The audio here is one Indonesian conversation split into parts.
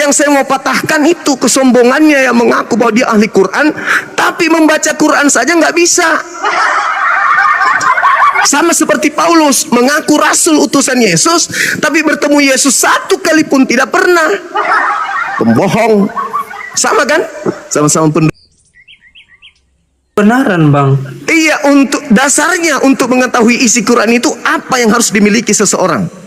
Yang saya mau patahkan itu kesombongannya yang mengaku bahwa dia ahli Quran, tapi membaca Quran saja nggak bisa. Sama seperti Paulus, mengaku rasul utusan Yesus, tapi bertemu Yesus satu kali pun tidak pernah. Pembohong. Sama kan? Sama-sama Benaran bang. Iya, untuk dasarnya untuk mengetahui isi Quran itu apa yang harus dimiliki seseorang.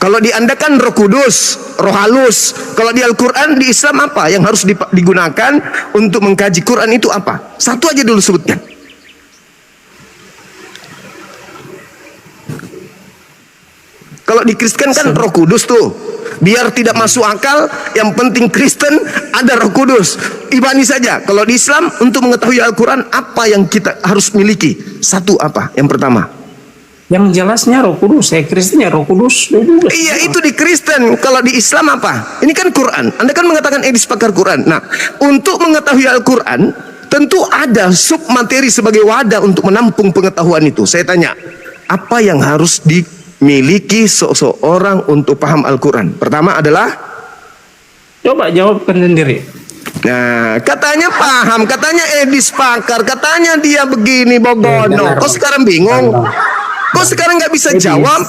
Kalau di Anda kan Roh Kudus, Roh halus. Kalau di Al-Quran, di Islam apa yang harus digunakan untuk mengkaji Quran itu apa? Satu aja dulu sebutkan. Kalau di Kristen kan Roh Kudus tuh. Biar tidak masuk akal, yang penting Kristen ada Roh Kudus. Ibani saja. Kalau di Islam untuk mengetahui Al-Quran apa yang kita harus miliki? Satu apa? Yang pertama. Yang jelasnya Roh Kudus. Kristennya Roh Kudus. Iya, itu di Kristen. Kalau di Islam apa? Ini kan Quran. Anda kan mengatakan edis pakar Quran. Nah, untuk mengetahui Al-Quran tentu ada sub materi sebagai wadah untuk menampung pengetahuan itu. Saya tanya, apa yang harus dimiliki seseorang untuk paham Al-Quran? Pertama adalah, coba jawabkan sendiri. nah, katanya paham, katanya edis pakar, katanya dia begini bogono. Kok sekarang bingung? Kok sekarang nggak bisa jawab?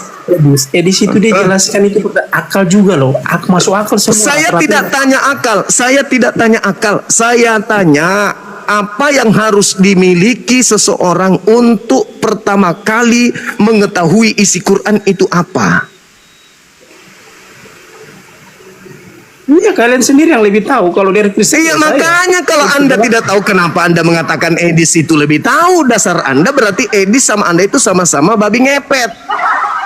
Edis itu dia jelaskan itu akal juga loh. Masuk akal semua. Saya tidak tanya akal. Saya tidak tanya akal. Saya tanya apa yang harus dimiliki seseorang untuk pertama kali mengetahui isi Quran itu apa? Iya, kalian sendiri yang lebih tahu kalau dari Kristen. Iya, makanya kalau Anda tidak tahu kenapa Anda mengatakan Edis itu lebih tahu, dasar Anda berarti Edis sama Anda itu sama-sama babi ngepet.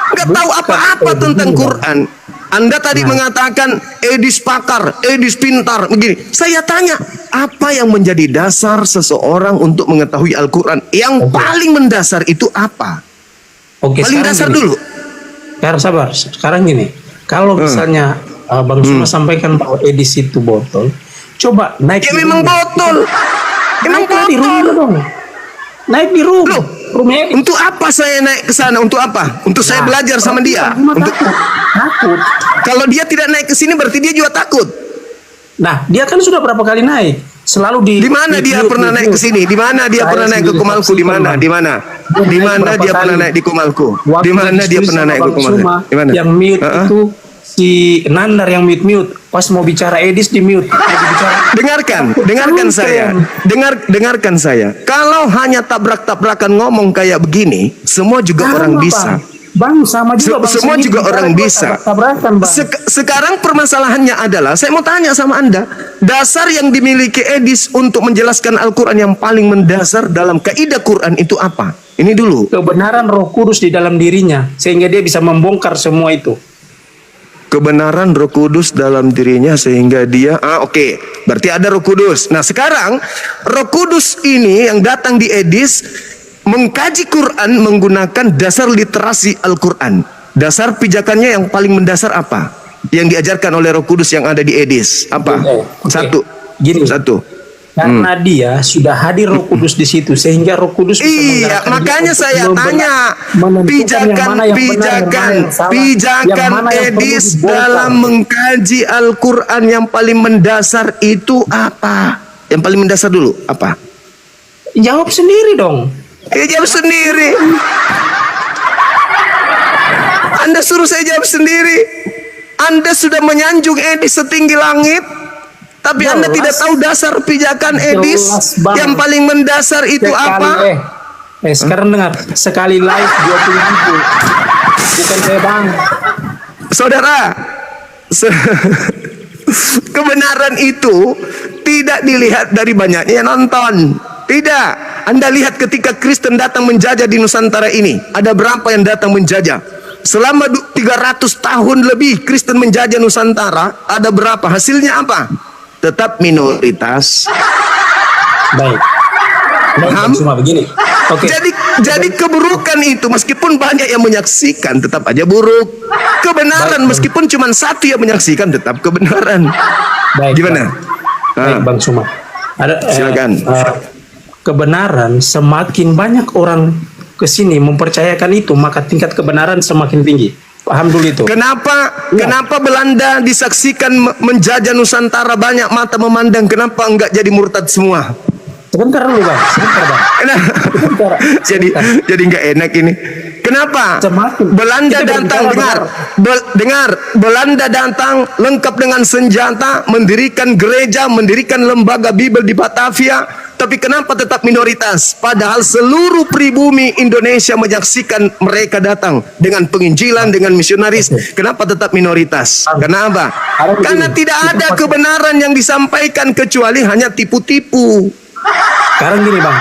Nggak tahu apa-apa tentang Quran. Anda tadi mengatakan Edis pakar, Edis pintar, begini. Saya tanya, apa yang menjadi dasar seseorang untuk mengetahui Al-Quran? Yang paling mendasar itu apa? Paling dasar gini. dulu. Sabar. Sekarang gini, kalau misalnya Bang Suma sampaikan bahwa Edis itu botol, coba naik. Ya memang botol. Emang Naik di rumah dong. Naik di rumah. Rumah Edis. Untuk apa saya naik ke sana? Untuk apa? Untuk saya belajar sama dia. Untuk takut. Kalau dia tidak naik ke sini berarti dia juga takut. Nah, dia kan sudah berapa kali naik? Selalu di mana dia pernah naik ke sini? Di mana dia pernah naik ke Kumalku? Di mana? Di mana? Di mana dia pernah naik di Kumalku? Di mana dia pernah naik ke Kumalku? Di mana? Yang mute itu si Nandar yang mute pas mau bicara Edis di mute. Dengarkan saya. Kalau hanya tabrak-tabrakan ngomong kayak begini, semua juga orang bisa. Bang, sama juga Bang. Semua juga orang bisa. Sekarang permasalahannya adalah, saya mau tanya sama Anda, dasar yang dimiliki Edis untuk menjelaskan Al-Quran yang paling mendasar dalam kaidah Quran itu apa? Ini dulu. Kebenaran Roh Kudus di dalam dirinya, sehingga dia bisa membongkar semua itu. Kebenaran Roh Kudus dalam dirinya sehingga dia oke. Berarti ada Roh Kudus. Nah, sekarang Roh Kudus ini yang datang di Edis mengkaji Quran menggunakan dasar literasi Al-Quran. Dasar pijakannya yang paling mendasar apa? Yang diajarkan oleh Roh Kudus yang ada di Edis apa? Satu. Karena dia sudah hadir Roh Kudus di situ, sehingga Roh Kudus bisa makanya saya tanya pijakan Edis dalam mengkaji Al-Quran yang paling mendasar itu apa? Yang paling mendasar dulu apa? Jawab sendiri dong. Jawab sendiri. Anda suruh saya jawab sendiri. Anda sudah menyanjung Edis setinggi langit, tapi Anda tidak tahu dasar pijakan Edis yang paling mendasar itu apa? Sekarang dengar, sekali live 20.000. Bukan saya Bang. Saudara, kebenaran itu tidak dilihat dari banyaknya yang nonton. Tidak. Anda lihat ketika Kristen datang menjajah di Nusantara ini, ada berapa yang datang menjajah? Selama 300 tahun lebih Kristen menjajah Nusantara, ada berapa? Hasilnya apa? Tetap minoritas. Baik. Cuma begini. Jadi keburukan itu meskipun banyak yang menyaksikan tetap aja buruk. Kebenaran meskipun cuma satu yang menyaksikan tetap kebenaran. Gimana? Baik Bang Suma. Silakan. Kebenaran semakin banyak orang kesini mempercayakan itu, maka tingkat kebenaran semakin tinggi. Paham dulu itu. Kenapa Belanda disaksikan menjajah Nusantara, banyak mata memandang, kenapa enggak jadi murtad semua? Sebentar dulu bang, sebentar bang. Sebentar. Jadi nggak enak ini. Kenapa? Semakin Belanda kita datang, berbicara dengar. Belanda datang lengkap dengan senjata, mendirikan gereja, mendirikan lembaga Bible di Batavia. Tapi kenapa tetap minoritas? Padahal seluruh pribumi Indonesia menyaksikan mereka datang dengan penginjilan, dengan misionaris. Kenapa tetap minoritas? Kenapa? Karena tidak ada kebenaran yang disampaikan kecuali hanya tipu-tipu. Sekarang gini bang,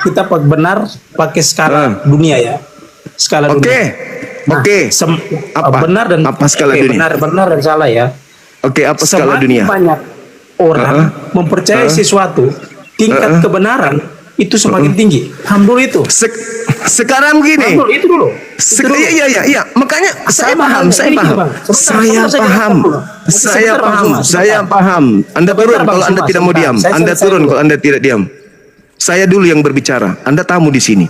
kita benar pakai skala dunia ya, skala dunia. Oke. Apa? Benar dan apa skala dunia? Benar dan salah ya. Oke, apa skala dunia? Banyak orang mempercayai sesuatu, tingkat kebenaran itu semakin tinggi. Alhamdulillah itu. Sekarang gini. Alhamdulillah itu dulu. Iya. Makanya saya paham. Saya paham. Anda turun kalau Anda tidak mau diam. Anda turun kalau Anda tidak diam. Saya dulu yang berbicara. Anda tamu di sini.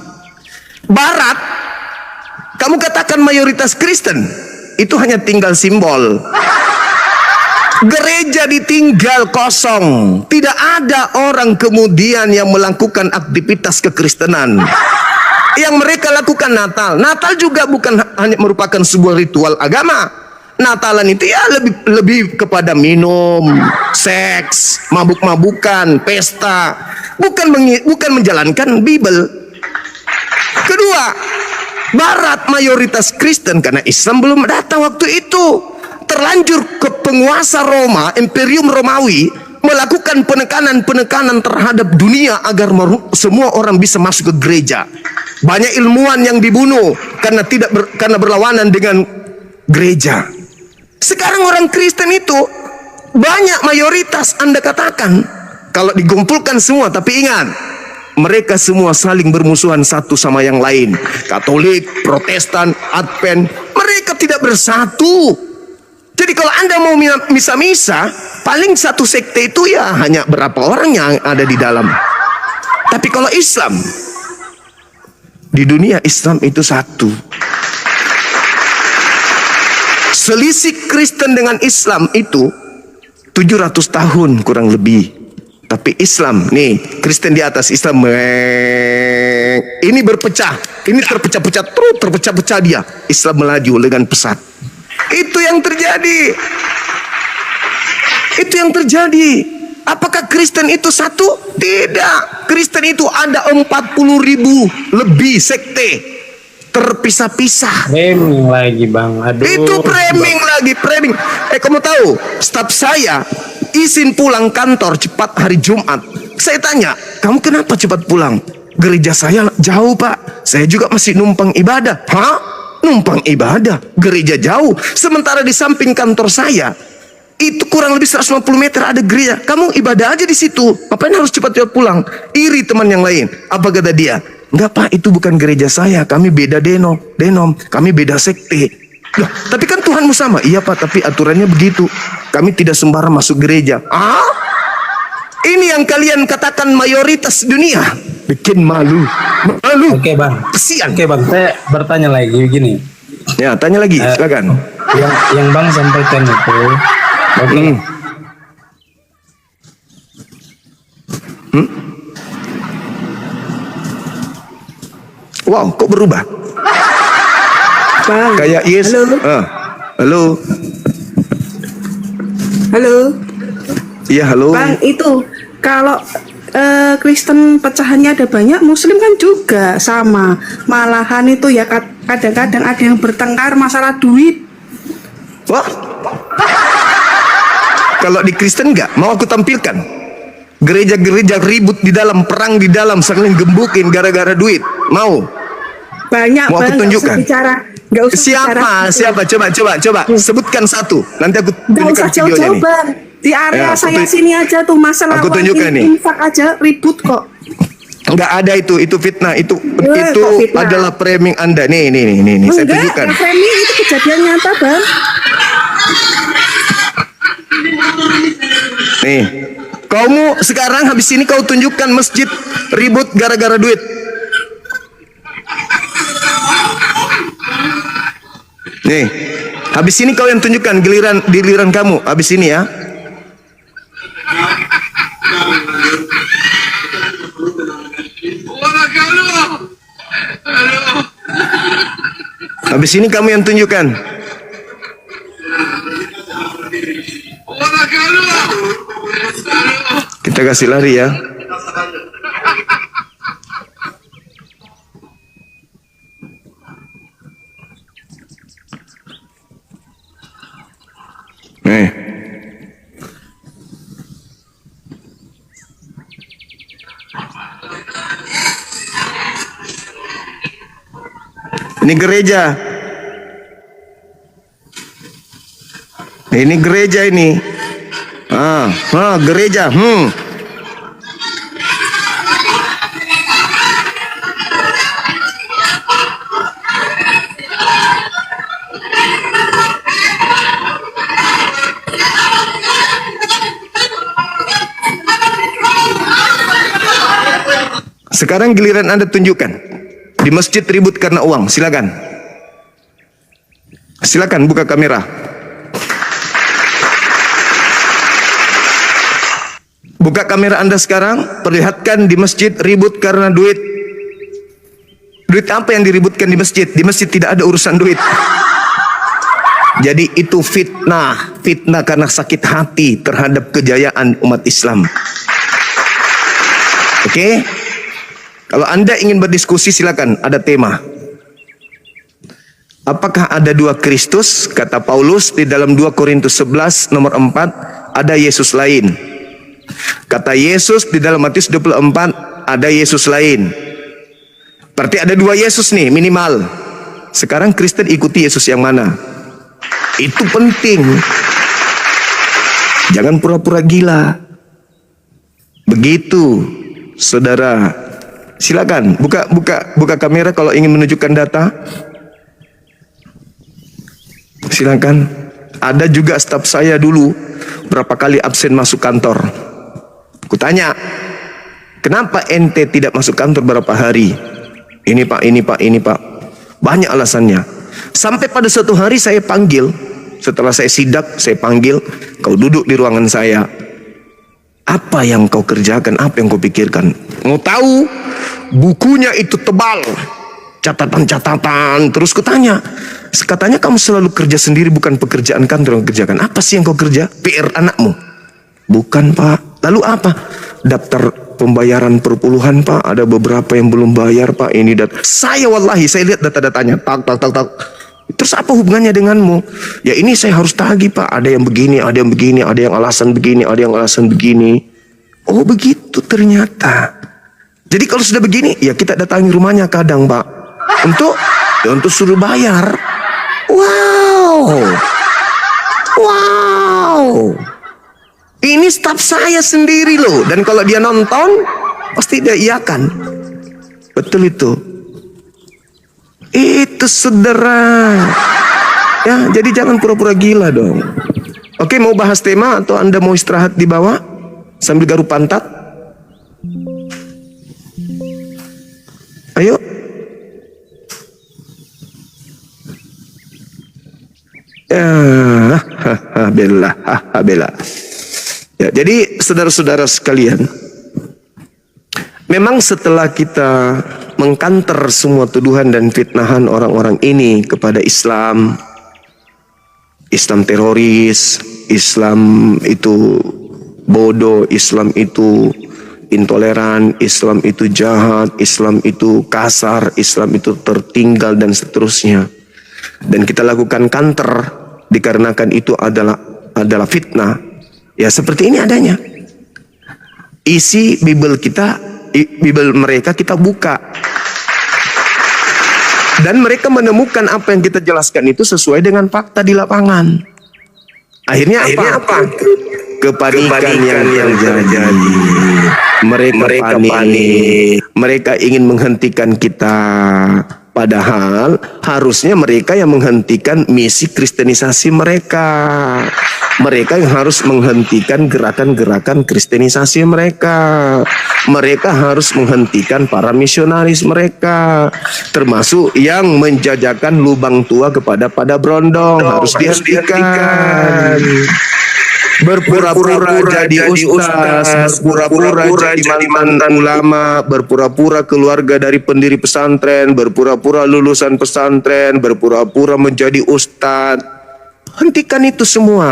Barat, kamu katakan mayoritas Kristen, itu hanya tinggal simbol. Gereja ditinggal kosong. Tidak ada orang kemudian yang melakukan aktivitas kekristenan. Yang mereka lakukan Natal. Natal juga bukan hanya merupakan sebuah ritual agama. Natalan itu ya lebih kepada minum, seks, mabuk-mabukan, pesta. Bukan menjalankan Bible. Kedua, Barat mayoritas Kristen karena Islam belum datang waktu itu. Terlanjur ke penguasa Roma, Imperium Romawi, melakukan penekanan terhadap dunia agar semua orang bisa masuk ke gereja. Banyak ilmuwan yang dibunuh karena berlawanan dengan gereja. Sekarang orang Kristen itu banyak mayoritas Anda katakan kalau dikumpulkan semua, tapi ingat, mereka semua saling bermusuhan satu sama yang lain. Katolik, Protestan, Advent, mereka tidak bersatu. Jadi kalau Anda mau misa-misa, paling satu sekte itu ya hanya berapa orang yang ada di dalam. Tapi kalau Islam, di dunia Islam itu satu. Selisih Kristen dengan Islam itu 700 tahun kurang lebih. Tapi Islam, nih Kristen di atas, Islam ini berpecah. Ini terpecah-pecah, terus terpecah-pecah dia. Islam melaju dengan pesat. Itu yang terjadi. Itu yang terjadi. Apakah Kristen itu satu? Tidak. Kristen itu ada 40.000 lebih sekte, terpisah-pisah. Framing lagi bang. Aduh. Itu framing lagi, framing. Kamu tahu, staf saya izin pulang kantor cepat hari Jumat. Saya tanya, kamu kenapa cepat pulang? Gereja saya jauh pak. Saya juga masih numpang ibadah. Hah? Numpang ibadah, gereja jauh. Sementara di samping kantor saya itu kurang lebih 150 meter ada gereja. Kamu ibadah aja di situ. Ngapain harus cepat-cepat pulang? Iri teman yang lain. Apa kata dia? Enggak pak, itu bukan gereja saya. Kami beda denom. Kami beda sekte. Loh, tapi kan Tuhanmu sama. Iya pak, tapi aturannya begitu. Kami tidak sembarang masuk gereja. Ini yang kalian katakan mayoritas dunia. Bikin malu. Oke bang. Kesian. Oke bang, saya bertanya lagi begini. Ya, tanya lagi, silakan. Yang bang sampaikan itu, oke. Wow, kok berubah? Bang. Kayak yes. Halo. Halo. Halo. Iya, halo. Bang, itu kalau Kristen pecahannya ada banyak, Muslim kan juga sama. Malahan itu ya kadang-kadang ada yang bertengkar masalah duit. Wah. Kalau di Kristen enggak, mau aku tampilkan. Gereja-gereja ribut di dalam, perang di dalam, saling gembukin gara-gara duit. Mau? Banyak mau aku bang, tunjukkan? Nggak usah Siapa? Coba. Sebutkan satu. Nanti aku Nggak tunjukkan usah videonya jauh-jauh nih. bang. Di area Ya, saya sini aja tuh masalah aku tunjukkan nih. infak aja ribut kok. Enggak ada itu fitnah. Itu kok fitnah? adalah framing Anda. Nih, saya tunjukkan. Enggak, framing itu kejadian nyata bang. Nih, kamu sekarang habis ini kau tunjukkan masjid ribut gara-gara duit. Nih, habis ini kau yang tunjukkan giliran kamu. Habis ini ya. Habis ini kamu yang tunjukkan. Kita kasih lari ya. Nih. Ini gereja. Ini gereja ini. Gereja. Sekarang giliran Anda tunjukkan. Di masjid ribut karena uang. Silakan. Silakan buka kamera. Buka kamera Anda sekarang. Perlihatkan di masjid ribut karena duit. Duit apa yang diributkan di masjid? Di masjid tidak ada urusan duit. Jadi itu fitnah. Fitnah karena sakit hati terhadap kejayaan umat Islam. Oke? Kalau Anda ingin berdiskusi silakan, ada tema. Apakah ada dua Kristus? Kata Paulus di dalam 2 Korintus 11 nomor 4, ada Yesus lain. Kata Yesus di dalam Matius 24, ada Yesus lain. Berarti ada dua Yesus nih minimal. Sekarang Kristen ikuti Yesus yang mana? Itu penting. Jangan pura-pura gila. Begitu, saudara. Silakan buka kamera kalau ingin menunjukkan data. Silakan. Ada juga staf saya dulu berapa kali absen masuk kantor. Kutanya, kenapa ente tidak masuk kantor berapa hari? Ini pak. Banyak alasannya. Sampai pada suatu hari saya panggil. Setelah saya sidak, saya panggil. Kau duduk di ruangan saya. Apa yang kau kerjakan? Apa yang kau pikirkan? Mau tahu? Bukunya itu tebal. Catatan-catatan. Terus kutanya. Katanya kamu selalu kerja sendiri, bukan pekerjaan kantor yang kerjakan. Apa sih yang kau kerja? PR anakmu? Bukan pak. Lalu apa? Daftar pembayaran perpuluhan pak. Ada beberapa yang belum bayar pak. Ini saya wallahi saya lihat data-datanya. Tak. Terus apa hubungannya denganmu? Ya ini saya harus tagih pak. Ada yang begini, ada yang begini, ada yang alasan begini, ada yang alasan begini. Oh begitu ternyata. Jadi kalau sudah begini, ya kita datangi rumahnya kadang pak. Untuk suruh bayar. Wow. Ini staf saya sendiri loh. Dan kalau dia nonton, pasti dia iakan. Betul itu. Itu saudara. Ya, jadi jangan pura-pura gila dong. Oke, mau bahas tema atau Anda mau istirahat di bawah sambil garuk pantat? Ayo. Bela. Ya, jadi saudara-saudara sekalian, memang setelah kita mengkanter semua tuduhan dan fitnahan orang-orang ini kepada Islam teroris, Islam itu bodoh, Islam itu intoleran, Islam itu jahat, Islam itu kasar, Islam itu tertinggal dan seterusnya. Dan kita lakukan kanter dikarenakan itu adalah fitnah. Ya seperti ini adanya. Isi Bible mereka kita buka. Dan mereka menemukan apa yang kita jelaskan itu sesuai dengan fakta di lapangan. Akhirnya apa? Kepanikan yang terjadi. Mereka panik. Mereka ingin menghentikan kita. Padahal harusnya mereka yang menghentikan misi kristenisasi mereka. Mereka yang harus menghentikan gerakan-gerakan kristenisasi mereka. Mereka harus menghentikan para misionaris mereka. Termasuk yang menjajakan lubang tua kepada pada brondong. Harus dihentikan. Berpura-pura jadi ustaz, berpura-pura jadi mantan ulama, berpura-pura keluarga dari pendiri pesantren, berpura-pura lulusan pesantren, berpura-pura menjadi ustaz. Hentikan itu semua.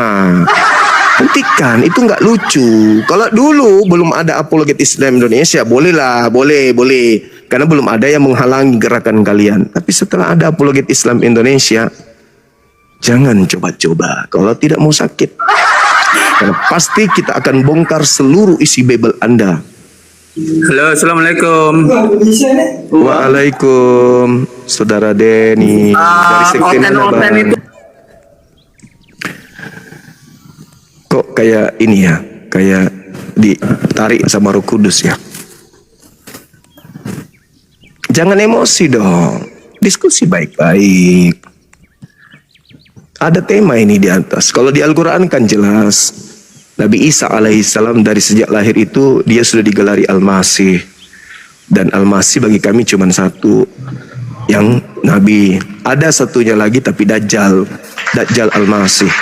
Hentikan, itu nggak lucu. Kalau dulu belum ada apologet Islam Indonesia, boleh. Karena belum ada yang menghalangi gerakan kalian. Tapi setelah ada apologet Islam Indonesia, jangan coba-coba kalau tidak mau sakit. Karena pasti kita akan bongkar seluruh isi Bible Anda. Halo, assalamualaikum. Waalaikum, Saudara Denny dari sekte mana, Bang? Kok kayak ini ya, kayak ditarik sama Roh Kudus ya? Jangan emosi dong, diskusi baik-baik. Ada tema ini di atas. Kalau di Al-Quran kan jelas, Nabi Isa alaihissalam dari sejak lahir itu dia sudah digelari Al-Masih. Dan Al-Masih bagi kami cuma satu, yang Nabi. Ada satunya lagi tapi Dajjal Al-Masih.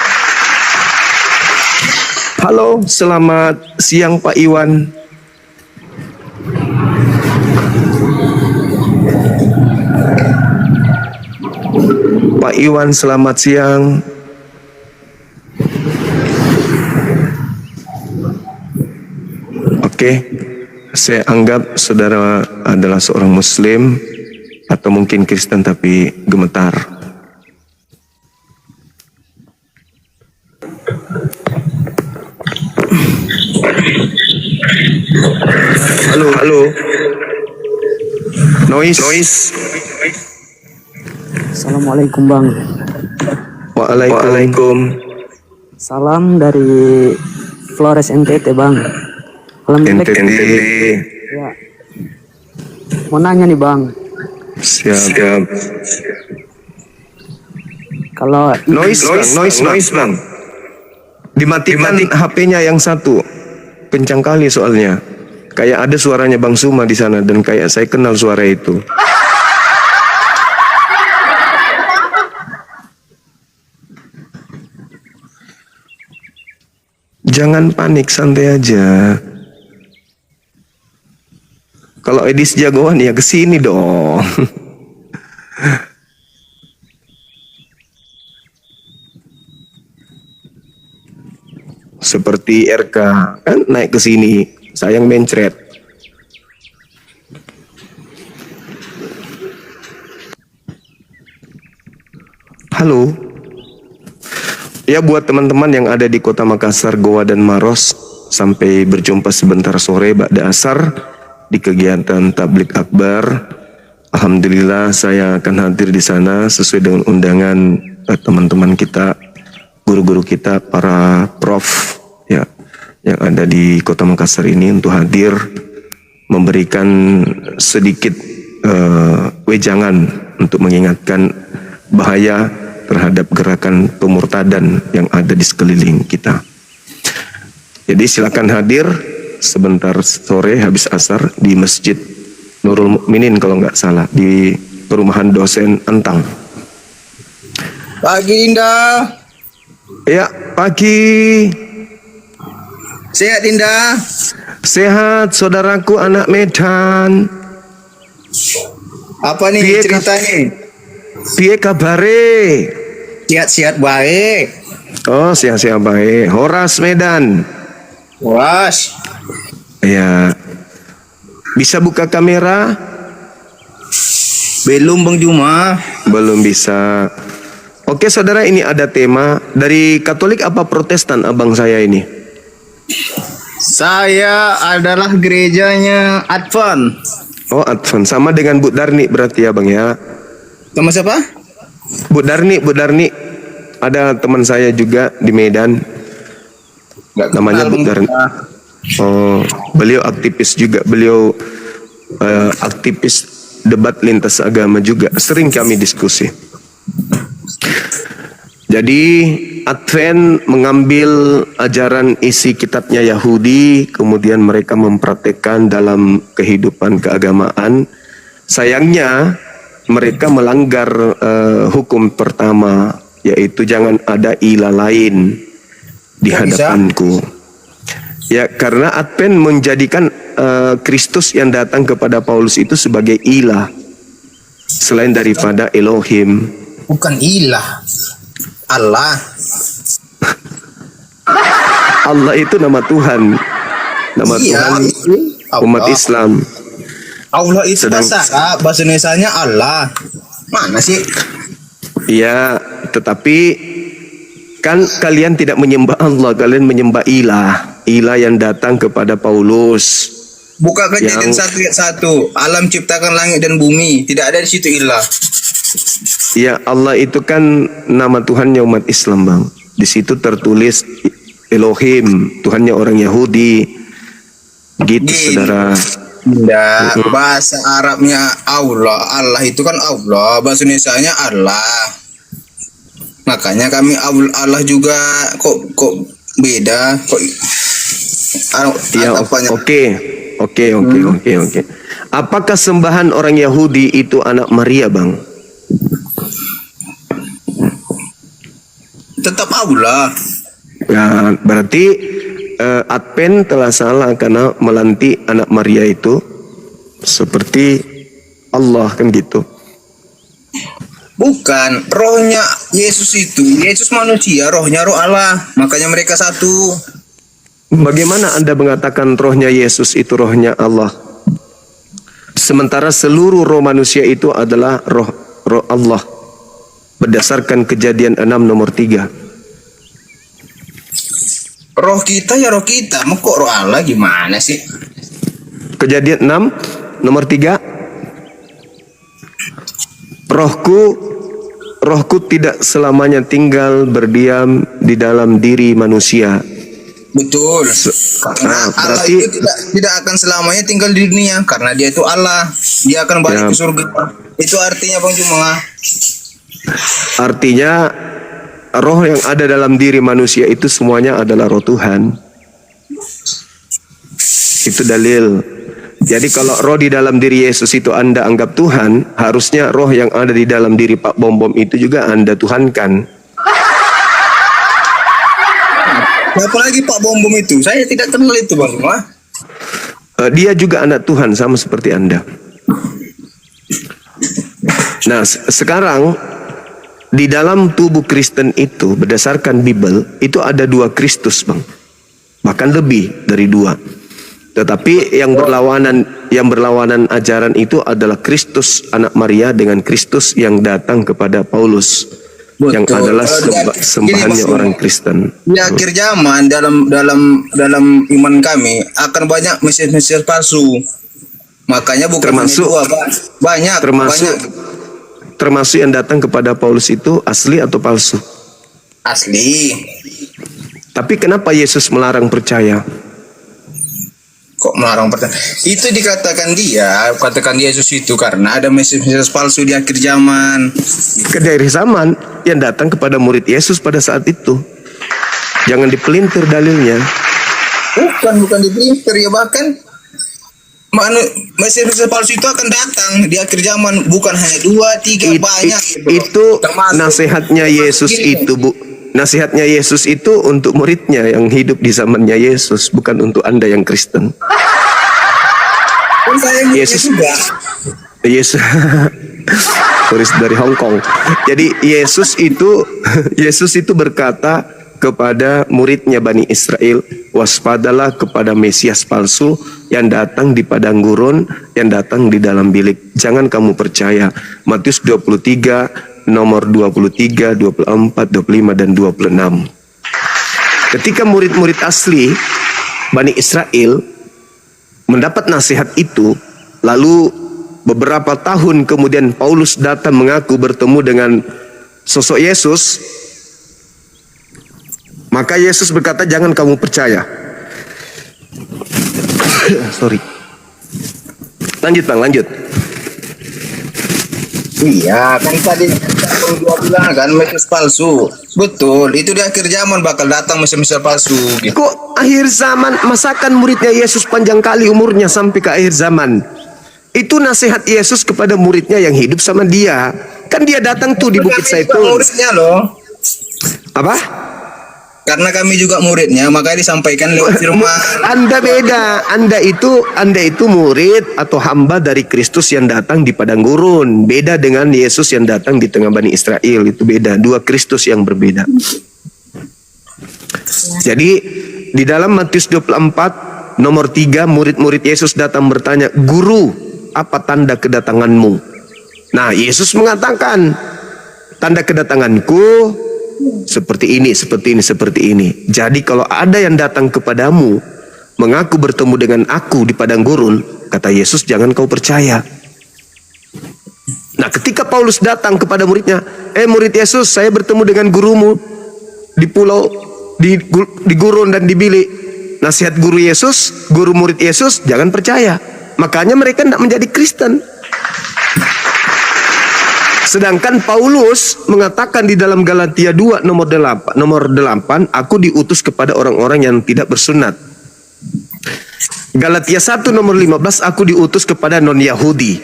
Halo, selamat siang Pak Iwan. Pak Iwan, selamat siang. Oke, saya anggap saudara adalah seorang Muslim atau mungkin Kristen tapi gemetar. Halo. Noise. Assalamualaikum Bang. Waalaikum. Salam dari Flores NTT Bang. NTT. Ya. Mau nanya nih Bang. Siap. Kalau Noise bang. Dimatikan HP-nya yang satu. Kencang kali soalnya. Kayak ada suaranya Bang Suma di sana dan kayak saya kenal suara itu. Jangan panik, santai aja. Kalau Edis jagoan ya kesini dong. Seperti RK kan naik ke sini, sayang mencret. Halo. Ya, buat teman-teman yang ada di Kota Makassar, Goa dan Maros, sampai berjumpa sebentar sore ba'da asar di kegiatan Tablik Akbar. Alhamdulillah saya akan hadir di sana sesuai dengan undangan teman-teman kita, guru-guru kita, para prof ya yang ada di Kota Makassar ini untuk hadir memberikan sedikit wejangan untuk mengingatkan bahaya terhadap gerakan pemurtadan yang ada di sekeliling kita. Jadi silakan hadir sebentar sore habis asar di Masjid Nurul Mukminin kalau nggak salah, di perumahan dosen Entang. Pagi Dinda. Ya, pagi. Sehat Dinda? Sehat, saudaraku anak Medan. Apa nih Piye ceritanya? Piye kabare? Sehat-sehat baik. Oh, siap-siap baik. Horas Medan. Was. Ya. Bisa buka kamera? Belum Bang Juma. Belum bisa. Oke, saudara, ini ada tema dari Katolik apa Protestan abang saya ini? Saya adalah gerejanya Advent. Oh, Advent. Sama dengan Bu Darni berarti ya, Bang ya. Sama siapa? Bu Darni. Ada teman saya juga di Medan. Namanya Bu Darni. Oh, beliau aktivis juga. Beliau aktivis debat lintas agama juga, sering kami diskusi. Jadi Advent mengambil ajaran isi kitabnya Yahudi, kemudian mereka mempraktekkan dalam kehidupan keagamaan. Sayangnya mereka melanggar hukum pertama, yaitu jangan ada ilah lain di hadapanku. Ya, karena Advent menjadikan Kristus yang datang kepada Paulus itu sebagai ilah selain daripada Elohim. Bukan ilah. Allah. Allah itu nama Tuhan. Nama Tuhan itu umat Allah. Islam. Allah itu Sedang- bahasa Arab, bahasa Indonesianya Allah. Mana sih? Ya, tetapi kan kalian tidak menyembah Allah, kalian menyembah ilah. Ilah yang datang kepada Paulus. Buka Kejadian Yang- 1 ayat 1. Alam ciptakan langit dan bumi. Tidak ada di situ ilah. Ya, Allah itu kan nama Tuhannya umat Islam, Bang. Di situ tertulis Elohim, Tuhannya orang Yahudi. Gitu, Gini. saudara. Tidak, bahasa Arabnya Allah. Allah itu kan Allah. Bahasa Indonesianya Allah. Makanya kami Allah juga kok beda. Kok Ya, apanya? oke. Apakah sembahan orang Yahudi itu anak Maria, Bang? Tetap Allah. Ya, berarti Advent telah salah karena melantik anak Maria itu seperti Allah, kan gitu. Bukan, rohnya Yesus itu, Yesus manusia, rohnya roh Allah. Makanya mereka satu. Bagaimana Anda mengatakan rohnya Yesus itu rohnya Allah? Sementara seluruh roh manusia itu adalah roh Allah. Berdasarkan Kejadian 6 nomor 3. Roh kita ya roh kita, kok roh Allah gimana sih? Kejadian 6 nomor 3. Rohku tidak selamanya tinggal berdiam di dalam diri manusia. Betul. Karena Allah berarti- itu tidak akan selamanya tinggal di dunia, karena dia itu Allah. Dia akan balik Ya. ke surga. Itu artinya Bang Jumala. Artinya roh yang ada dalam diri manusia itu semuanya adalah roh Tuhan. Itu dalil. Jadi kalau roh di dalam diri Yesus itu Anda anggap Tuhan, harusnya roh yang ada di dalam diri Pak Bom Bom itu juga Anda tuhankan. Apalagi Pak Bom Bom itu, saya tidak kenal itu Bang Jumala. Dia juga anak Tuhan sama seperti Anda. Nah, sekarang di dalam tubuh Kristen itu berdasarkan Bible itu ada 2 Kristus, Bang. Bahkan lebih dari 2. Tetapi yang berlawanan ajaran itu adalah Kristus anak Maria dengan Kristus yang datang kepada Paulus. Yang Betul. adalah Gini, sembahannya Mas, orang Kristen. Di akhir zaman dalam iman kami akan banyak mesias palsu. Makanya bukan hanya Termasuk- dua, banyak. Termasuk yang datang kepada Paulus itu asli atau palsu? Asli. Tapi kenapa Yesus melarang percaya? Kok melarang percaya? Itu katakan Yesus itu karena ada mesias palsu di akhir zaman. Dari zaman yang datang kepada murid Yesus pada saat itu. Jangan dipelintir dalilnya. Bukan dipelintir ya, bahkan mesias palsu itu akan datang di akhir zaman, bukan hanya 2, 3, banyak gitu. Itu Termasuk- nasihatnya Yesus Gini. itu, Bu. Nasihatnya Yesus itu untuk muridnya yang hidup di zamannya Yesus, bukan untuk Anda yang Kristen. Kan saya Yesus- juga. Yesus turis dari Hong Kong. Jadi Yesus itu berkata kepada muridnya Bani Israel, waspadalah kepada Mesias palsu yang datang di padang gurun, yang datang di dalam bilik. Jangan kamu percaya. Matius 23 nomor 23, 24, 25 dan 26. Ketika murid-murid asli Bani Israel mendapat nasihat itu, lalu beberapa tahun kemudian Paulus datang mengaku bertemu dengan sosok Yesus, maka Yesus berkata, jangan kamu percaya. Sorry. Lanjut Bang, lanjut. Iya, kan tadi dua bilang kan Mesias palsu. Betul, itu di akhir zaman bakal datang Mesias palsu gitu. Kok akhir zaman, masakan muridnya Yesus panjang kali umurnya sampai ke akhir zaman. Itu nasihat Yesus kepada muridnya yang hidup sama dia. Kan dia datang tuh di Bukit Kami juga Zaitun. muridnya loh. Apa? Karena kami juga muridnya, makanya disampaikan lewat firman. Anda beda. Anda itu murid atau hamba dari Kristus yang datang di padang gurun. Beda dengan Yesus yang datang di tengah Bani Israel. Itu beda. Dua Kristus yang berbeda. Jadi di dalam Matius 24 nomor 3, murid-murid Yesus datang bertanya, "Guru, apa tanda kedatanganmu?" Nah, Yesus mengatakan, "Tanda kedatanganku seperti ini, seperti ini, seperti ini. Jadi kalau ada yang datang kepadamu mengaku bertemu dengan aku di padang gurun," kata Yesus, "jangan kau percaya." Nah, ketika Paulus datang kepada muridnya, murid Yesus, saya bertemu dengan gurumu di pulau, di gurun dan di bilik." Nasihat guru Yesus, guru murid Yesus, jangan percaya. Makanya mereka tidak menjadi Kristen. Sedangkan Paulus mengatakan di dalam Galatia 2 nomor 8, aku diutus kepada orang-orang yang tidak bersunat. Galatia 1 nomor 15, aku diutus kepada non-Yahudi.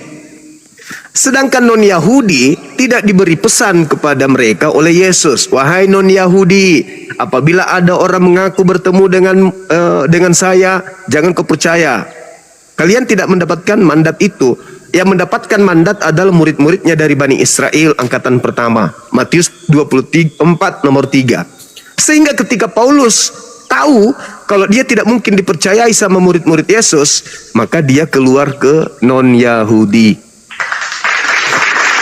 Sedangkan non-Yahudi tidak diberi pesan kepada mereka oleh Yesus. Wahai non-Yahudi, apabila ada orang mengaku bertemu dengan saya, jangan kau percaya. Kalian tidak mendapatkan mandat itu. Yang mendapatkan mandat adalah murid-muridnya dari Bani Israel angkatan pertama. Matius 24 nomor 3. Sehingga ketika Paulus tahu kalau dia tidak mungkin dipercayai sama murid-murid Yesus, maka dia keluar ke non-Yahudi.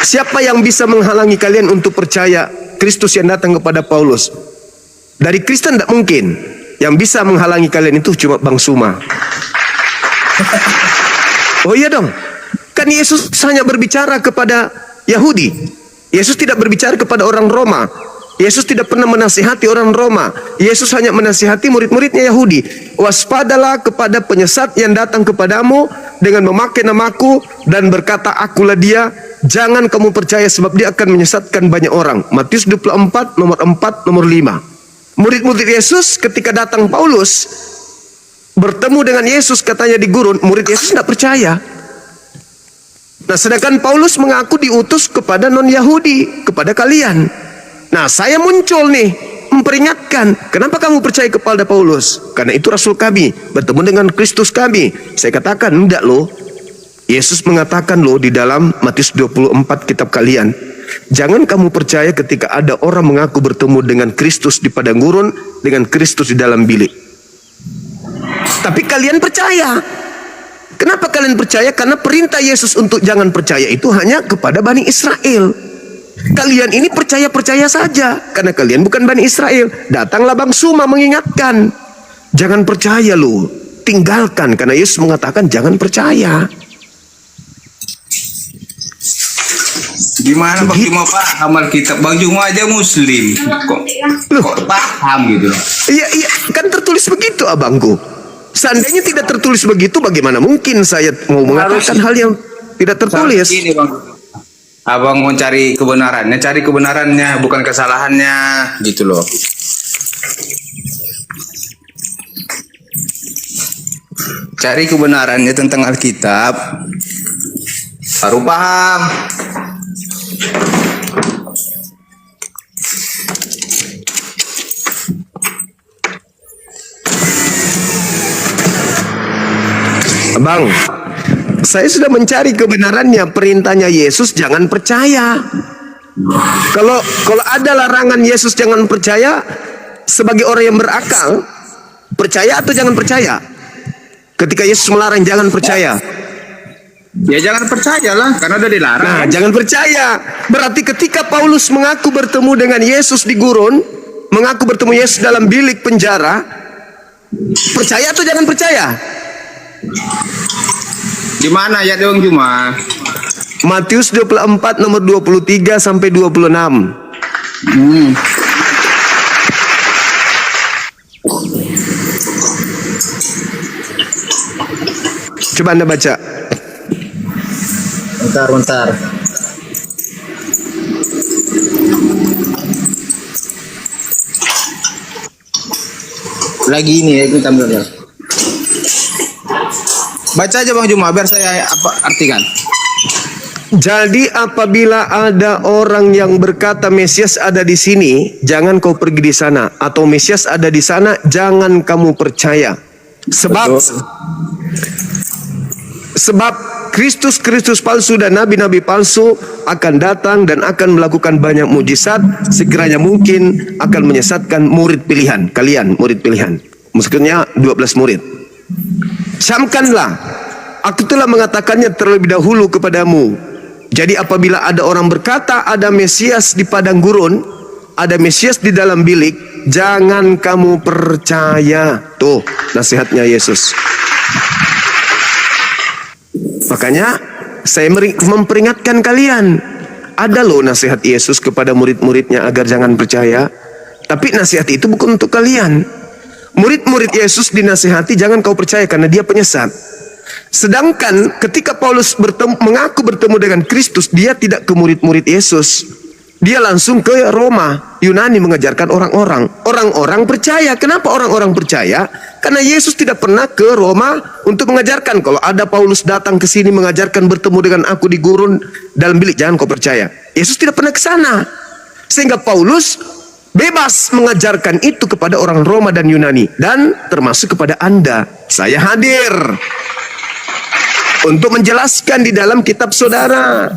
Siapa yang bisa menghalangi kalian untuk percaya Kristus yang datang kepada Paulus? Dari Kristen tidak mungkin. Yang bisa menghalangi kalian itu cuma Bang Suma. Oh iya dong. Kan Yesus hanya berbicara kepada Yahudi. Yesus tidak berbicara kepada orang Roma. Yesus tidak pernah menasihati orang Roma. Yesus hanya menasihati murid-muridnya Yahudi. Waspadalah kepada penyesat yang datang kepadamu dengan memakai namaku dan berkata, akulah dia. Jangan kamu percaya sebab dia akan menyesatkan banyak orang. Matius 24 nomor 4 nomor 5. Murid-murid Yesus ketika datang Paulus bertemu dengan Yesus katanya di gurun, murid Yesus tidak percaya. Nah, sedangkan Paulus mengaku diutus kepada non-Yahudi, kepada kalian. Nah, saya muncul nih memperingatkan, kenapa kamu percaya kepada Paulus? Karena itu rasul kami, bertemu dengan Kristus kami. Saya katakan, enggak loh. Yesus mengatakan loh di dalam Matius 24 kitab kalian, jangan kamu percaya ketika ada orang mengaku bertemu dengan Kristus di padang gurun, dengan Kristus di dalam bilik. Tapi kalian percaya. Kenapa kalian percaya? Karena perintah Yesus untuk jangan percaya itu hanya kepada Bani Israel. Kalian ini percaya-percaya saja karena kalian bukan Bani Israel. Datanglah Bang Suma mengingatkan, jangan percaya loh, tinggalkan, karena Yesus mengatakan jangan percaya. Gimana Bang Juma paham Alkitab? Bang Juma aja Muslim, kok paham gitu loh? Iya, kan tertulis begitu abangku. Seandainya tidak tertulis begitu, bagaimana mungkin saya mau mengatakan hal yang tidak tertulis? Ini Bang, abang mau cari kebenarannya, bukan kesalahannya, gitu loh. Cari kebenarannya tentang Alkitab, baru paham. Bang, saya sudah mencari kebenarannya. Perintahnya Yesus jangan percaya. Kalau ada larangan Yesus jangan percaya, sebagai orang yang berakal, percaya atau jangan percaya? Ketika Yesus melarang jangan percaya, Ya jangan percayalah, karena udah dilarang. nah jangan percaya. Berarti ketika Paulus mengaku bertemu dengan Yesus di gurun, mengaku bertemu Yesus dalam bilik penjara, percaya atau jangan percaya? Di mana ya Bang Juma? Matius 24 nomor 23 sampai 26. Coba Anda baca. Bentar. Lagi ini ya, kita belajar. Baca aja Bang Juma biar saya artikan. Jadi apabila ada orang yang berkata Mesias ada di sini, jangan kau pergi di sana, atau Mesias ada di sana, jangan kamu percaya. Sebab Kristus palsu dan nabi-nabi palsu akan datang dan akan melakukan banyak mujizat, sekiranya mungkin akan menyesatkan murid pilihan kalian, murid pilihan. Maksudnya 12 murid. Camkanlah, aku telah mengatakannya terlebih dahulu kepadamu. Jadi apabila ada orang berkata ada Mesias di padang gurun, ada Mesias di dalam bilik, jangan kamu percaya. Tuh nasihatnya Yesus. Makanya saya memperingatkan kalian, ada loh nasihat Yesus kepada murid-muridnya agar jangan percaya. Tapi nasihat itu bukan untuk kalian. Murid-murid Yesus dinasihati jangan kau percaya karena dia penyesat. Sedangkan ketika Paulus mengaku bertemu dengan Kristus, dia tidak ke murid-murid Yesus. Dia langsung ke Roma, Yunani mengajarkan orang-orang. Orang-orang percaya. Kenapa orang-orang percaya? Karena Yesus tidak pernah ke Roma untuk mengajarkan. Kalau ada Paulus datang ke sini mengajarkan bertemu dengan aku di gurun dalam bilik, jangan kau percaya. Yesus tidak pernah ke sana. Sehingga Paulus bebas mengajarkan itu kepada orang Roma dan Yunani. Dan termasuk kepada Anda. Saya hadir untuk menjelaskan di dalam kitab saudara.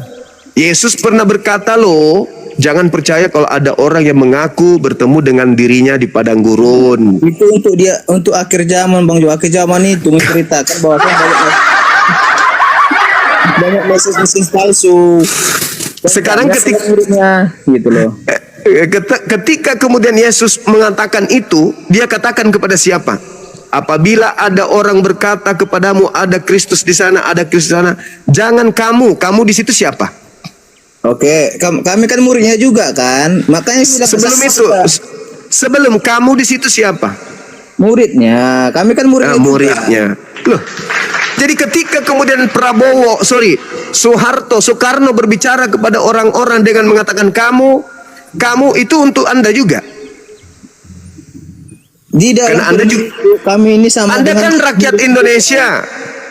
Yesus pernah berkata loh, jangan percaya kalau ada orang yang mengaku bertemu dengan dirinya di padang gurun. Itu untuk akhir zaman Bang Jo. Akhir zaman itu menceritakan bahwa banyak Mesias palsu. Sekarang ketika muridnya gitu loh. Ketika kemudian Yesus mengatakan itu, dia katakan kepada siapa? Apabila ada orang berkata kepadamu ada Kristus di sana, ada Kristus di sana, jangan kamu di situ siapa? Oke, kami kan muridnya juga kan, makanya sebelum itu, sebelum kamu di situ siapa? Muridnya, kami kan muridnya. Muridnya. Loh, jadi ketika kemudian Soekarno berbicara kepada orang-orang dengan mengatakan kamu itu untuk Anda juga. Karena Anda juga, kami ini sama Anda kan rakyat Indonesia.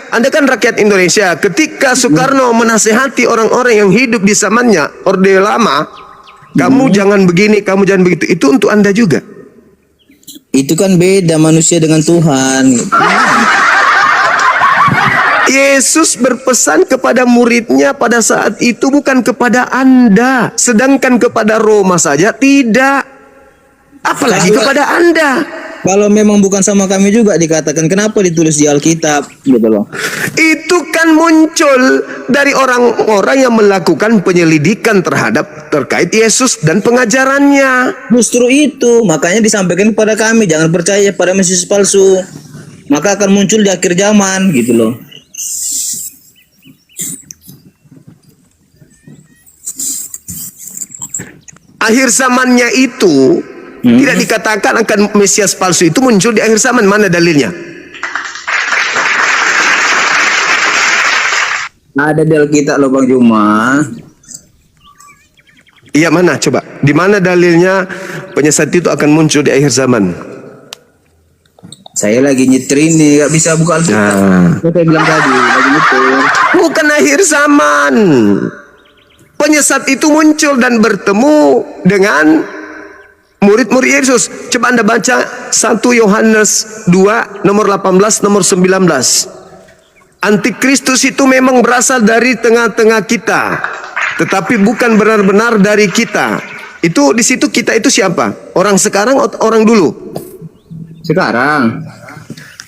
Anda kan rakyat Indonesia. Ketika Soekarno menasehati orang-orang yang hidup di zamannya Orde Lama, kamu jangan begini, kamu jangan begitu. Itu untuk Anda juga. Itu kan beda manusia dengan Tuhan. Yesus berpesan kepada muridnya pada saat itu bukan kepada Anda. Sedangkan kepada Roma saja tidak. Apalagi kepada Anda. Kalau memang bukan sama kami juga dikatakan, kenapa ditulis di Alkitab gitu loh. Itu kan muncul dari orang-orang yang melakukan penyelidikan terkait Yesus dan pengajarannya. Justru itu, makanya disampaikan kepada kami, jangan percaya pada Mesias palsu. Maka akan muncul di akhir zaman gitu loh. Akhir zamannya itu tidak dikatakan akan Mesias palsu itu muncul di akhir zaman. Mana dalilnya? Ada di Alkitab loh Bang Juma. Iya, mana coba? Di mana dalilnya penyesat itu akan muncul di akhir zaman? Saya lagi nyetir ini, gak bisa buka Alkitab. Saya bilang tadi, lagi nyetir. Bukan akhir zaman. Penyesat itu muncul dan bertemu dengan murid-murid Yesus. Coba Anda baca 1 Yohanes 2 nomor 18 nomor 19. Antikristus itu memang berasal dari tengah-tengah kita, tetapi bukan benar-benar dari kita. Itu di situ kita itu siapa? Orang sekarang atau orang dulu? Sekarang.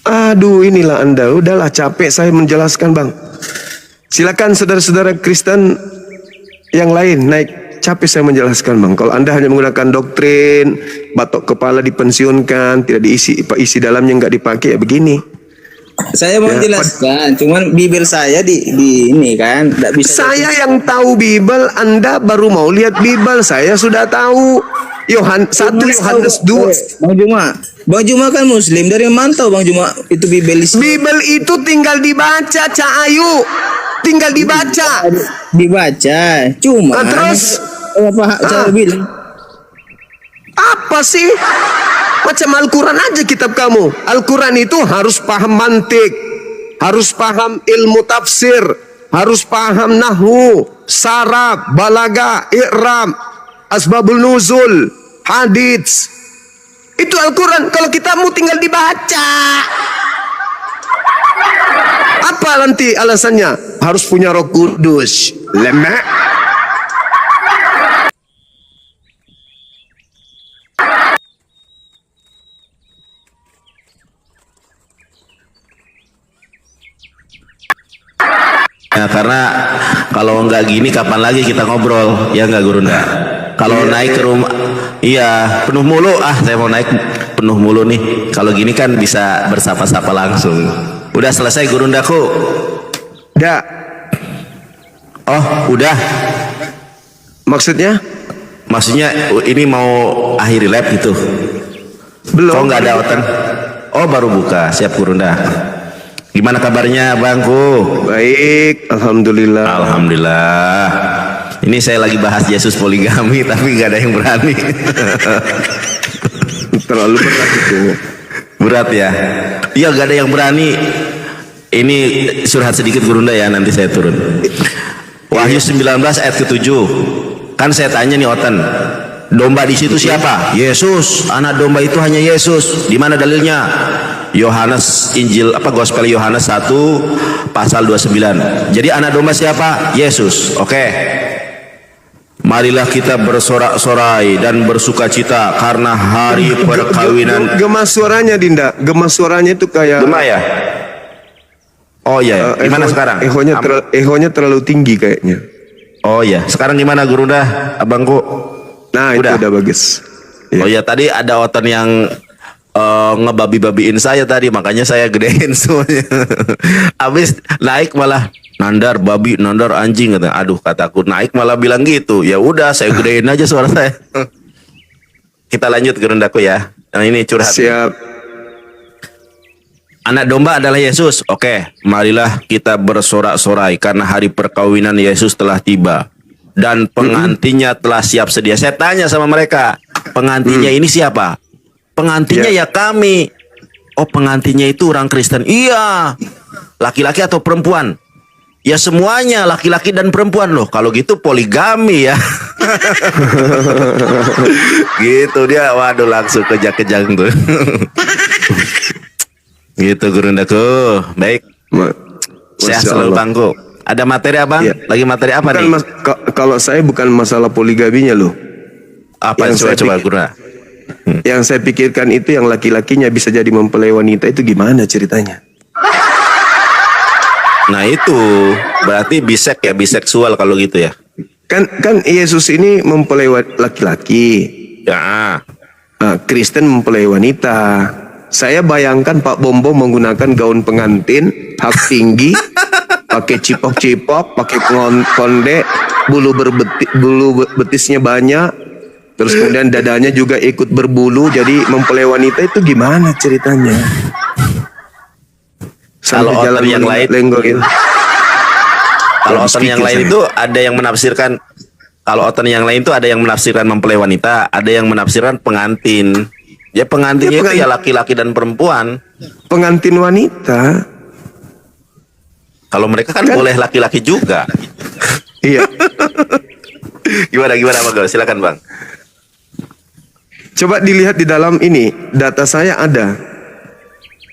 Aduh, inilah Anda. Udahlah, capek saya menjelaskan, Bang. Silakan saudara-saudara Kristen yang lain naik. Capek saya menjelaskan, Bang. Kalau Anda hanya menggunakan doktrin, batok kepala dipensiunkan, tidak isi dalamnya nggak dipakai, ya begini. Saya mau jelaskan, cuman Bible saya di ini kan, tidak bisa. Saya yang tahu Bible, Anda baru mau lihat Bible. Saya sudah tayu 1 Yohanes 2. Bang Juma kan Muslim, dari mana tahu Bang Juma itu Bible? Bible itu tinggal dibaca, Cak Ayu. Tinggal dibaca. Dibaca, cuma. Terus Bapak saya bilang. Apa sih? Macam Al-Quran aja kitab kamu. Al-Quran itu harus paham mantik, harus paham ilmu tafsir, harus paham nahwu, saraf, balaga, i'rab, asbabul nuzul, hadits. Itu Al-Quran. Kalau kitabmu tinggal dibaca. Apa nanti alasannya? Harus punya Roh Kudus. Lemak. Ya, karena kalau nggak gini kapan lagi kita ngobrol, ya nggak Gurunda? Kalau naik ke rumah, iya penuh mulu. Saya mau naik penuh mulu nih. Kalau gini kan bisa bersapa-sapa langsung. Udah selesai Gurundaku? Dah. Oh udah. Maksudnya? Maksudnya ini mau akhiri lab gitu? Belum. Kok nggak ada oten? Oh baru buka. Siap Gurunda. Gimana kabarnya Bangku? Baik, alhamdulillah. Alhamdulillah. Ini saya lagi bahas Yesus poligami tapi nggak ada yang berani. Terlalu berat itu. Berat ya? Iya nggak ada yang berani. Ini surhat sedikit Gurunda ya, nanti saya turun. Wahyu 19 ayat ke-7. Kan saya tanya nih Oten, domba di situ siapa? Yesus. Anak domba itu hanya Yesus. Di mana dalilnya? Yohanes Injil Gospel Yohanes 1 pasal 29. Jadi anak domba siapa? Yesus. Oke. Marilah kita bersorak-sorai dan bersukacita karena hari perkawinan. Gemas suaranya Dinda. Gemas suaranya itu kayak Gema ya? Oh iya. Gimana sekarang? Ehonya terlalu tinggi kayaknya. Oh iya. Sekarang gimana Gurunda? Abangku. Nah, Udah. itu udah bagus. Oh iya, tadi ada Oten yang ngebabi-babiin saya tadi, makanya saya gedein semuanya. Abis naik malah nandar babi, nandar anjing, kata. Aduh, kataku naik malah bilang gitu. Ya udah, saya gedein aja suara saya. Kita lanjut Gerundaku ya. Yang ini curhat. Siap. Anak domba adalah Yesus. Oke, marilah kita bersorak-sorai karena hari perkawinan Yesus telah tiba dan pengantinnya telah siap sedia. Saya tanya sama mereka, pengantinnya ini siapa? Pengantinnya ya kami. Oh, pengantinnya itu orang Kristen. Iya. Laki-laki atau perempuan? Ya semuanya, laki-laki dan perempuan loh. Kalau gitu poligami ya. Gitu dia. Waduh, langsung kejang-kejang tuh. Gitu Gurundaku. Baik. Sehat selalu Bangku. Ada materi Abang? Ya. Lagi materi apa Bukan nih? kalau saya bukan masalah poligaminya loh. Apa yang saya coba-coba pikir- Gurunda? Yang saya pikirkan itu yang laki-lakinya bisa jadi mempelai wanita itu gimana ceritanya? Nah itu berarti bisek ya, biseksual kalau gitu ya. Kan Yesus ini mempelai laki-laki. Ya. Kristen mempelai wanita. Saya bayangkan Pak Bombo menggunakan gaun pengantin, hak tinggi, pakai cipok-cipok, pakai konde, bulu betisnya banyak, terus kemudian dadanya juga ikut berbulu, jadi mempelai wanita itu gimana ceritanya? Kalau Sampai oten yang lain, lenggongin. kalau Habis oten yang pikir lain saya. itu ada yang menafsirkan. Kalau oten yang lain itu ada yang menafsirkan mempelai wanita, ada yang menafsirkan pengantin. Ya pengantinnya itu ya laki-laki dan perempuan. Pengantin wanita. Kalau mereka kan boleh laki-laki juga. Iya. Gimana Bang? Silakan Bang. Coba dilihat di dalam ini, data saya ada.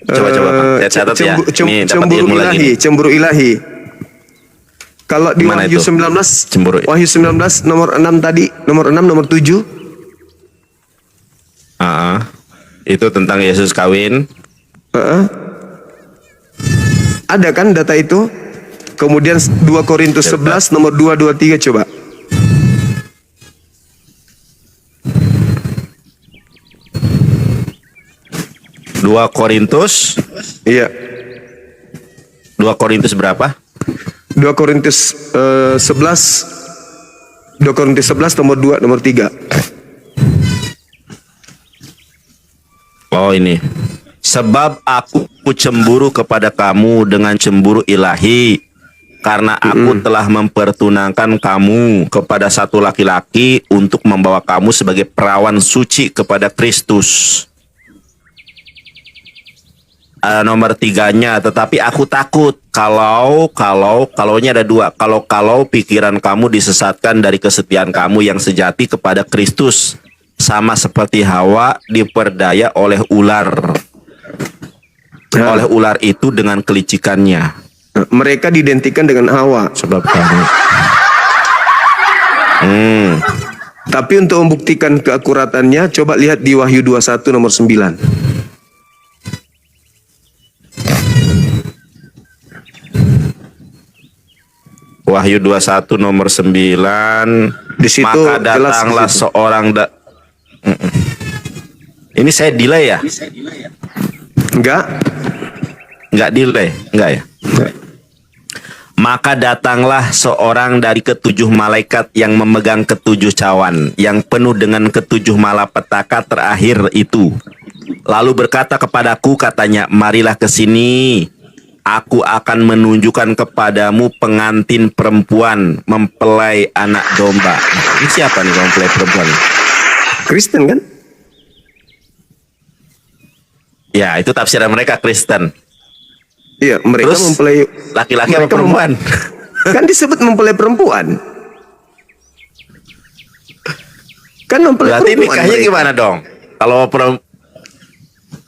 Coba Bang. Saya catat ya. Ini dapat Cemburu ilmu lagi. ilahi, cemburu ilahi. Kalau di Mana Wahyu itu? 19, Cemburu. Wahyu 19 nomor 6 tadi, nomor 6, nomor 7. Itu tentang Yesus kawin. Ada kan data itu? Kemudian 2 Korintus 11 nomor 2, 2, 3 coba. Dua Korintus. Iya. 2 Korintus berapa? 2 Korintus 11 2 Korintus 11 nomor 2, nomor 3. Oh ini. Sebab aku cemburu kepada kamu dengan cemburu ilahi, karena aku telah mempertunangkan kamu kepada satu laki-laki untuk membawa kamu sebagai perawan suci kepada Kristus. Nomor 3-nya, tetapi aku takut kalaunya ada 2. Kalau pikiran kamu disesatkan dari kesetiaan kamu yang sejati kepada Kristus, sama seperti Hawa diperdaya oleh ular. Oleh ular itu dengan kelicikannya. Mereka diidentikan dengan Hawa. Sebab kamu. Tapi untuk membuktikan keakuratannya, coba lihat di Wahyu 21 nomor 9. Wahyu 21 nomor 9. Di situ maka jelas datanglah di situ. seorang Ini saya delay ya? Enggak delay, enggak ya? Maka datanglah seorang dari ketujuh malaikat yang memegang ketujuh cawan, yang penuh dengan ketujuh malapetaka terakhir itu. Lalu berkata kepadaku, katanya, marilah ke sini. Aku akan menunjukkan kepadamu pengantin perempuan mempelai anak domba. Ini siapa nih mempelai perempuan? Kristen kan? Ya, itu tafsiran mereka Kristen. Iya, mereka Terus, mempelai laki-laki apa mereka perempuan? Kan disebut mempelai perempuan. Kan mempelai Berarti perempuan. nikahnya mereka. gimana dong? Kalau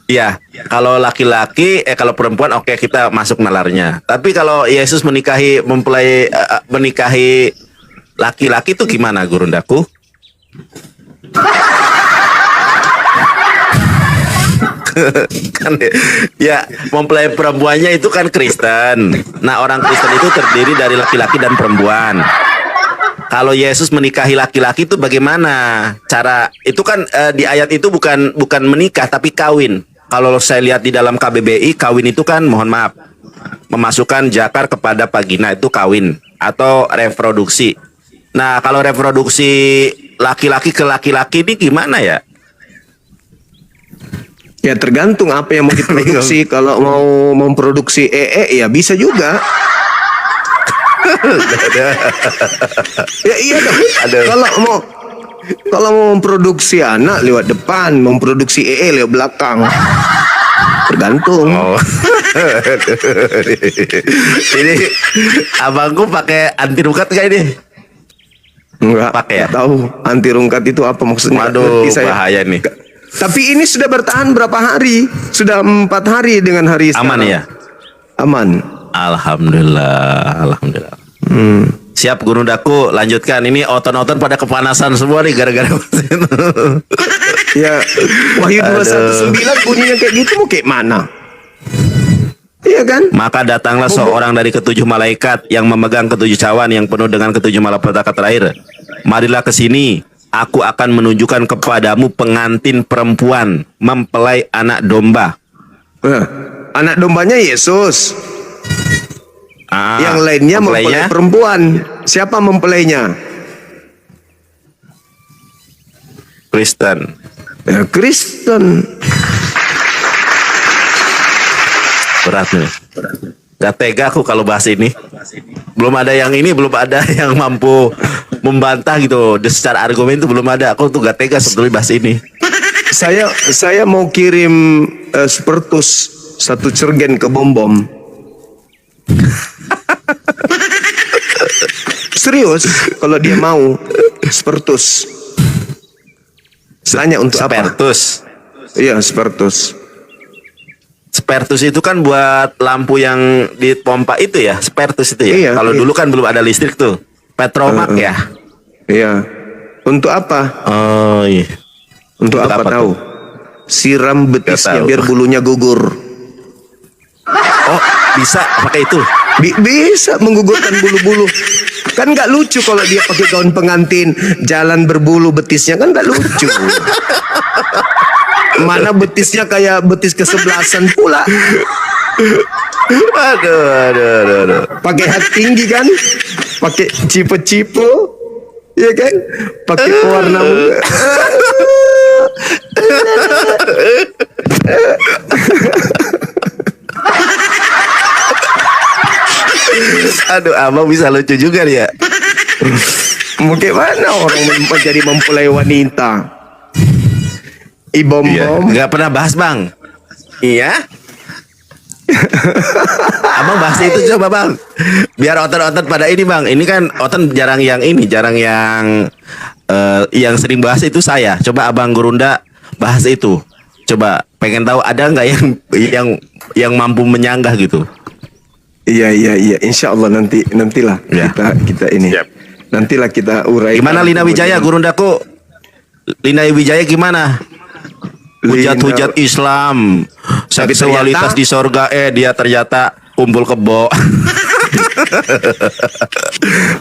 ya, kalau laki-laki, kalau perempuan, oke, kita masuk nalarnya. Tapi kalau Yesus menikahi menikahi laki-laki itu gimana, Gurundaku? Kan ya, mempelai perempuannya itu kan Kristen. Nah, orang Kristen itu terdiri dari laki-laki dan perempuan. Kalau Yesus menikahi laki-laki itu bagaimana cara? Itu kan di ayat itu bukan menikah tapi kawin. Kalau saya lihat di dalam KBBI, kawin itu kan, mohon maaf, memasukkan jakar kepada vagina, itu kawin atau reproduksi. Nah, kalau reproduksi laki-laki ke laki-laki ini gimana ya? Ya tergantung apa yang mau diproduksi. Kalau mau memproduksi ya bisa juga. Ya iya dong. Kalau mau memproduksi anak lewat depan, memproduksi lewat belakang. Tergantung. Oh. Ini abangku pakai anti rungkat nggak ini? Enggak, Pakai ya? enggak tahu anti rungkat itu apa maksudnya. Waduh, Ngerti saya. bahaya nih. Tapi ini sudah bertahan berapa hari? Sudah 4 hari dengan hari Aman sekarang. ya? Aman. Alhamdulillah. Siap Gurundaku, lanjutkan. Ini oton-oton pada kepanasan semua nih gara-gara Ya, Wahyu 219 bunyinya kayak gitu mau kayak mana? Iya kan? Maka datanglah seorang dari ketujuh malaikat yang memegang ketujuh cawan yang penuh dengan ketujuh malapetaka terakhir. Marilah ke sini, aku akan menunjukkan kepadamu pengantin perempuan mempelai anak domba. Anak dombanya Yesus. Yang lainnya mempelai mempelainya? perempuan. Siapa mempelainya? Kristen. Ya, Kristen. Berat nih. Gak tega aku kalau bahas ini. Belum ada yang mampu membantah gitu. Secara argumen itu belum ada. Aku tuh gak tega sebetulnya bahas ini. Saya mau kirim Spertus 1 cergen ke Bom-Bom. Serius, kalau dia mau Spertus. Tanya untuk apa? Spertus. Iya, Spertus. Spertus itu kan buat lampu yang dipompa itu ya, Spertus itu ya. Iya, Kalau iya. dulu kan belum ada listrik tuh. Petromak ya. Iya. Untuk apa? Oh iya. Untuk apa apa tahu? Siram betisnya Nggak tahu. biar bulunya gugur. Oh, bisa pakai itu. Bisa menggugurkan bulu-bulu. Kan nggak lucu kalau dia pakai gaun pengantin jalan berbulu betisnya, kan nggak lucu. Mana betisnya kayak betis kesebelasan pula. Aduh. Pakai hat tinggi kan, pakai cipo-cipo, ya kan, pakai pewarna muka. Aduh, abang bisa lucu juga dia. Bagaimana orang menjadi mempelai wanita? Iya, Ibom-bom. nggak pernah bahas bang. Iya. Abang bahas itu coba bang. Biar otot-otot pada ini bang. Ini kan otot jarang yang ini, jarang yang sering bahas itu saya. Coba abang Gurunda bahas itu. Coba pengen tahu ada nggak yang mampu menyanggah gitu. Iya. Insya Allah nantilah Ya. kita ini. Siap. Nantilah kita urai. Gimana Lina Wijaya Gurundaku? Lina Wijaya gimana? Hujat-hujat Islam, Tapi seksualitas ternyata- di sorga, dia ternyata kumpul kebo.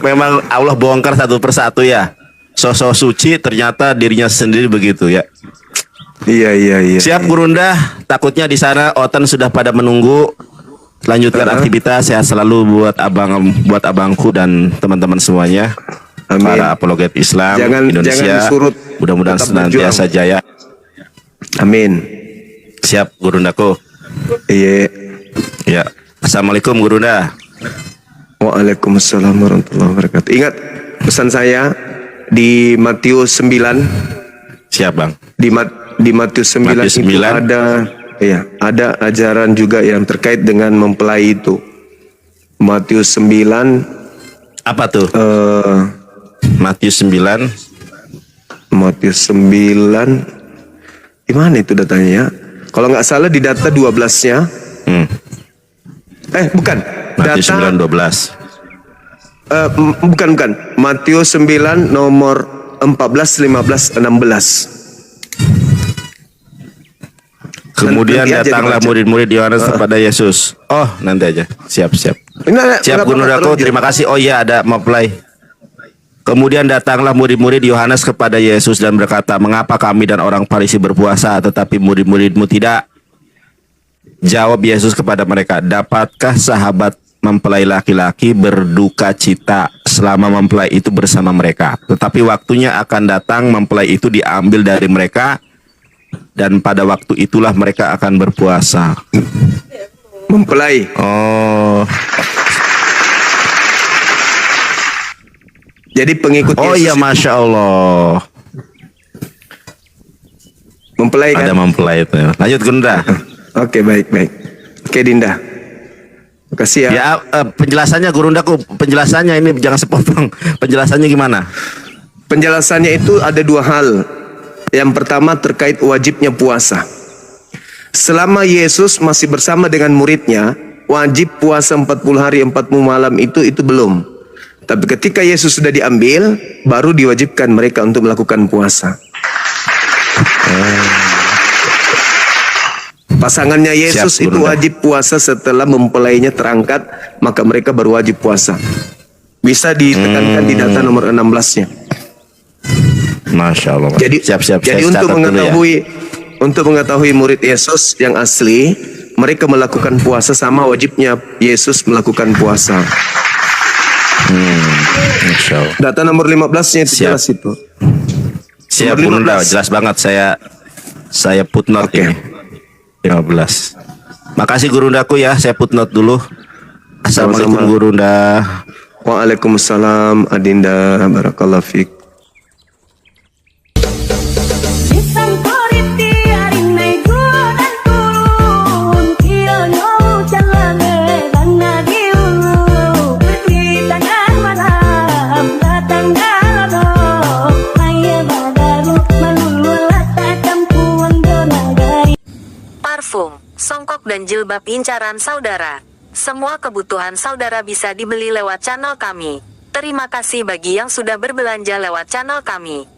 Memang Allah bongkar satu persatu ya. Sosok suci ternyata dirinya sendiri begitu ya. Iya. Siap Gurunda, takutnya di sana Otan sudah pada menunggu. Lanjutkan aktivitas, sehat selalu buat abangku dan teman-teman semuanya. Amin. Para apologet Islam Jangan Indonesia. surut. Mudah-mudahan Tetap senantiasa jaya. Amin. Siap Gurundaku. Iya. Ya. Assalamualaikum Gurunda. Waalaikumsalam warahmatullahi wabarakatuh. Ingat pesan saya di Matius 9. Siap Bang. Di Matius 9 Matius itu 9. ada ajaran juga yang terkait dengan mempelai itu. Matius 9 Apa tuh? Matius 9. Matius 9 gimana itu datanya ya? Kalau nggak salah di data 12-nya. Bukan. Matius Data 9:12. Bukan. Matius 9 nomor 14, 15, 16. Kemudian Nanti aja datanglah dibaca. murid-murid Yohanes kepada Yesus. Oh, nanti aja. Siap. Ini ada Siap berapa Gurundaku, terus? terima kasih. Oh iya, ada mempelai. Kemudian datanglah murid-murid Yohanes kepada Yesus dan berkata, "Mengapa kami dan orang Farisi berpuasa, tetapi murid-muridmu tidak?" Jawab Yesus kepada mereka, "Dapatkah sahabat mempelai laki-laki berduka cita selama mempelai itu bersama mereka? Tetapi waktunya akan datang mempelai itu diambil dari mereka, dan pada waktu itulah mereka akan berpuasa." Mempelai. Oh, Jadi pengikut oh Yesus iya, itu masya Allah. mempelai kan? Ada mempelai itu. Lanjut Gunda. Oke, baik. Oke, Dinda. Makasih ya. Ya, penjelasannya Gurundaku, penjelasannya ini jangan sepotong. Penjelasannya gimana? Penjelasannya itu ada dua hal. Yang pertama terkait wajibnya puasa. Selama Yesus masih bersama dengan muridnya, wajib puasa 40 hari 40 malam itu belum. Tapi ketika Yesus sudah diambil, baru diwajibkan mereka untuk melakukan puasa. Pasangannya Yesus Siap, itu Gurunda. wajib puasa setelah mempelainya terangkat, maka mereka baru wajib puasa. Bisa ditekankan di data nomor 16-nya. Masya Allah. Jadi siap. Jadi Saya catat dulu ya. untuk mengetahui murid Yesus yang asli, mereka melakukan puasa sama wajibnya Yesus melakukan puasa. Masya Allah. Data nomor 15-nya itu Siap. jelas itu. Siap Nomor Gurunda, 15. jelas banget saya footnote Oke. ini. 15. Makasih Gurundaku ya, saya footnote dulu. Assalamualaikum Sama-sama. Gurunda. Waalaikumsalam Adinda, barakallahu fiik. Isang koriti aring nay gulon dan turun Kilo nyo jalange dan nagiulu Di tengah malam datang gado Maya badaru malululat tampuan donagari Parfum, songkok dan jilbab incaran saudara. Semua kebutuhan saudara bisa dibeli lewat channel kami. Terima kasih bagi yang sudah berbelanja lewat channel kami.